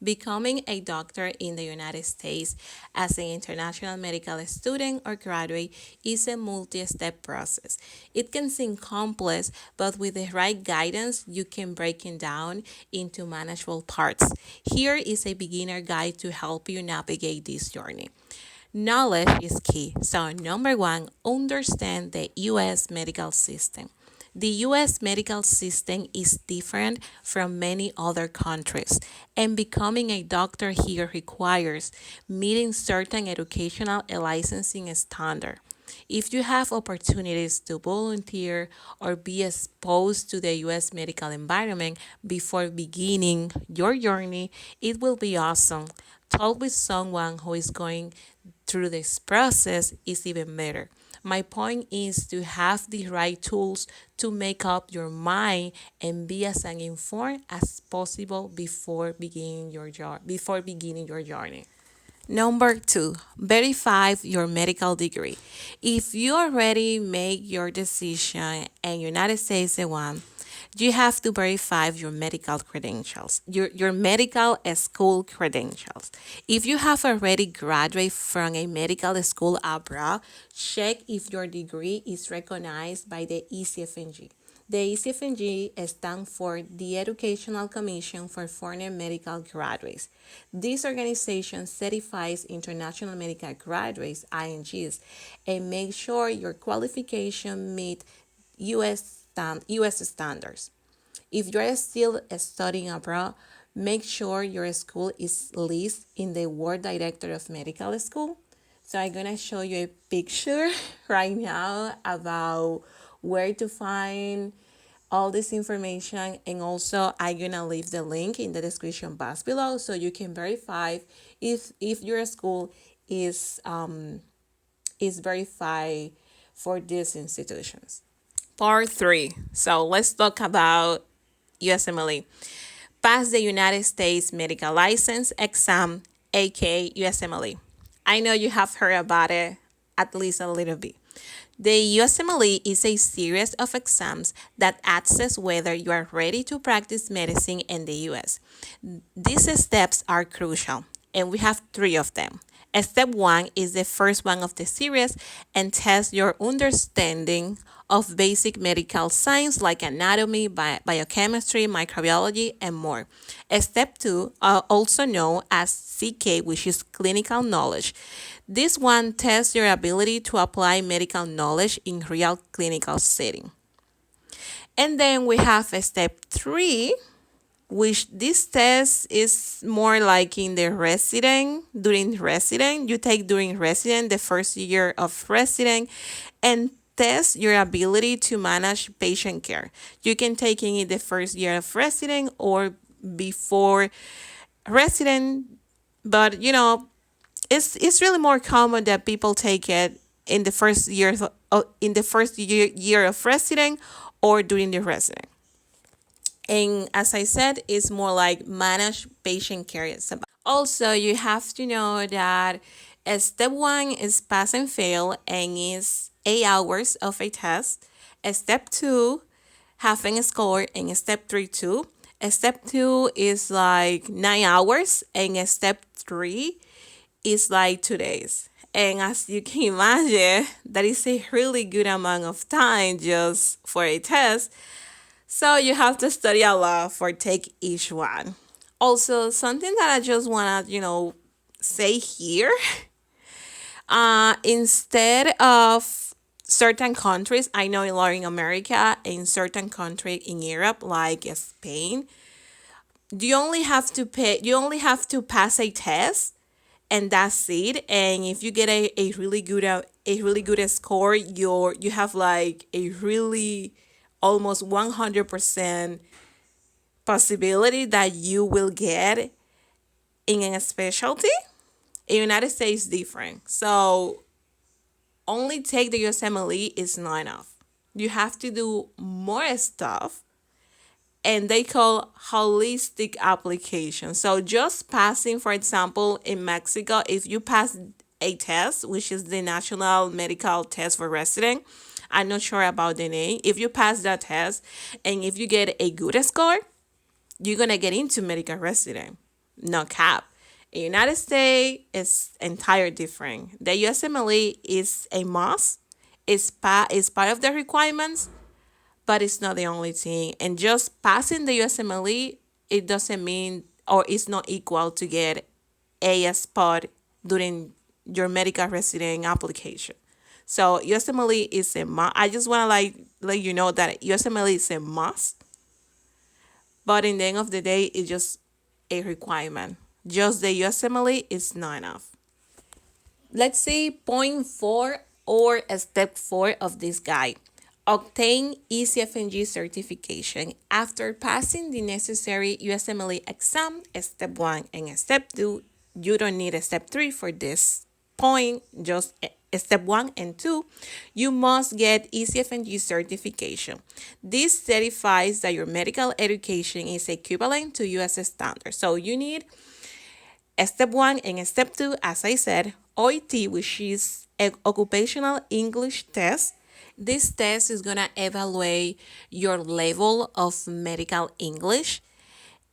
Becoming a doctor in the United States as an international medical student or graduate is a multi-step process. It can seem complex, but with the right guidance, you can break it down into manageable parts. Here is a beginner guide to help you navigate this journey. Knowledge is key. So, number one, understand the US medical system. The US medical system is different from many other countries, and becoming a doctor here requires meeting certain educational and licensing standards. If you have opportunities to volunteer or be exposed to the US medical environment before beginning your journey, it will be awesome. Talk with someone who is going through this process is even better. My point is to have the right tools to make up your mind and be as informed as possible before beginning your journey. Number two, verify your medical degree. If you already make your decision and United States the one, you have to verify your medical credentials, your medical school credentials. If you have already graduated from a medical school abroad, check if your degree is recognized by the ECFNG. The ECFNG stands for the Educational Commission for Foreign Medical Graduates. This organization certifies international medical graduates, IMGs, and makes sure your qualification meet US standards. If you're still studying abroad, make sure your school is listed in the World Director of Medical School. So I'm gonna show you a picture right now about where to find all this information, and also I'm gonna leave the link in the description box below so you can verify if your school is verified for these institutions. Part 3. So let's talk about USMLE. Pass the United States Medical License Exam, aka USMLE. I know you have heard about it at least a little bit. The USMLE is a series of exams that assess whether you are ready to practice medicine in the US. These steps are crucial, and we have three of them. Step one is the first one of the series and tests your understanding of basic medical science like anatomy, biochemistry, microbiology, and more. Step two, also known as CK, which is clinical knowledge. This one tests your ability to apply medical knowledge in real clinical setting. And then we have step three, which this test is more like in the during resident. You take during resident, the first year of resident, and test your ability to manage patient care. You can take it in the first year of resident or before resident, but it's really more common that people take it in the first year of resident or during the resident. And as I said, it's more like manage patient care. Also, you have to know that step one is pass and fail and is 8 hours of a test. Step two, having a score, and step three too. Step two is like 9 hours, and step three is like 2 days. And as you can imagine, that is a really good amount of time just for a test. So you have to study a lot for take each one. Also, something that I just wanna, say here, instead of certain countries, I know in Latin America, in certain countries in Europe, like Spain, you only have to pass a test and that's it. And if you get a really good score, you have like a really almost 100% possibility that you will get in a specialty. In United States different. So only take the USMLE is not enough. You have to do more stuff, and they call holistic application. So just passing, for example, in Mexico, if you pass a test, which is the National Medical Test for Resident, I'm not sure about the name. If you pass that test and if you get a good score, you're gonna get into medical resident. no cap. In United States is entire different. The USMLE is a must. It's part of the requirements, but it's not the only thing. And just passing the USMLE, it doesn't mean or it's not equal to get a spot during your medical resident application. So USMLE is a must. I just want to let you know that USMLE is a must, but in the end of the day, it's just a requirement. Just the USMLE is not enough. Let's see point four or step four of this guide. Obtain ECFNG certification. After passing the necessary USMLE exam, step one and step two, you don't need a step three for this point, just step one and two, you must get ECFNG certification. This certifies that your medical education is equivalent to US standards. So you need step one and step two, as I said, OET, which is an occupational English test. This test is going to evaluate your level of medical English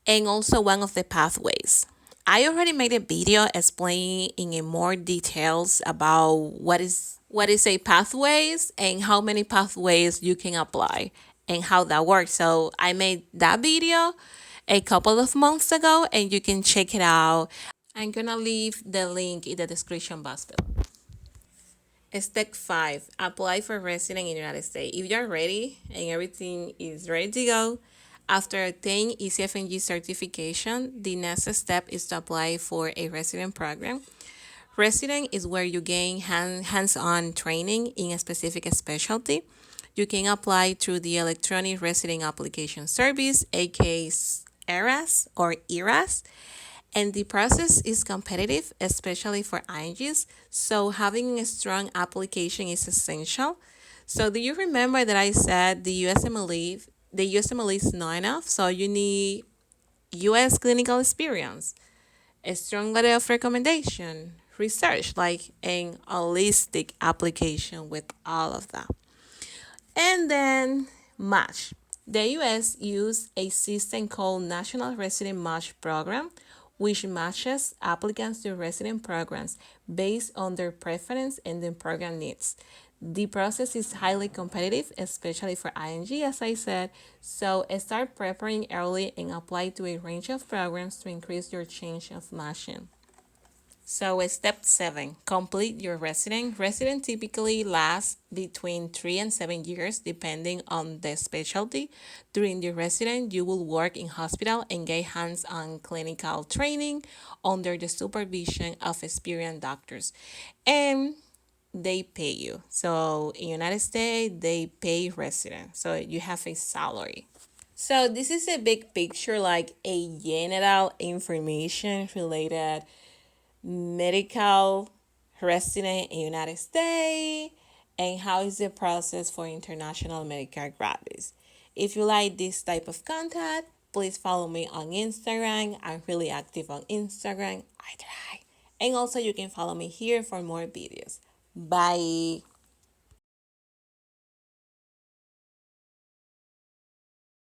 and also one of the pathways. I already made a video explaining in more details about what is a pathways and how many pathways you can apply and how that works. So I made that video a couple of months ago and you can check it out. I'm gonna leave the link in the description box below. Step 5, apply for resident in the United States. If you're ready and everything is ready to go, after obtaining ECFNG certification, the next step is to apply for a resident program. Resident is where you gain hands-on training in a specific specialty. You can apply through the Electronic Resident Application Service, aka ERAS or ERAS. And the process is competitive, especially for IMGs. So having a strong application is essential. So do you remember that I said the USMLE is not enough? So you need US clinical experience, a strong letter of recommendation, research, like an holistic application with all of that. And then match. The US use a system called National Resident Match Program, which matches applicants to resident programs based on their preference and the program needs. The process is highly competitive, especially for IMG, as I said, so start preparing early and apply to a range of programs to increase your chance of matching. So step 7, complete your resident. Resident typically lasts between 3 and 7 years depending on the specialty. During the resident, you will work in hospital and get hands-on clinical training under the supervision of experienced doctors. And they pay you. So in United States, they pay residents. So you have a salary. So this is a big picture, like a general information related medical resident in United States and how is the process for international medical graduates. If you like this type of content, please follow me on Instagram. I'm really active on Instagram. I try. And also you can follow me here for more videos. Bye.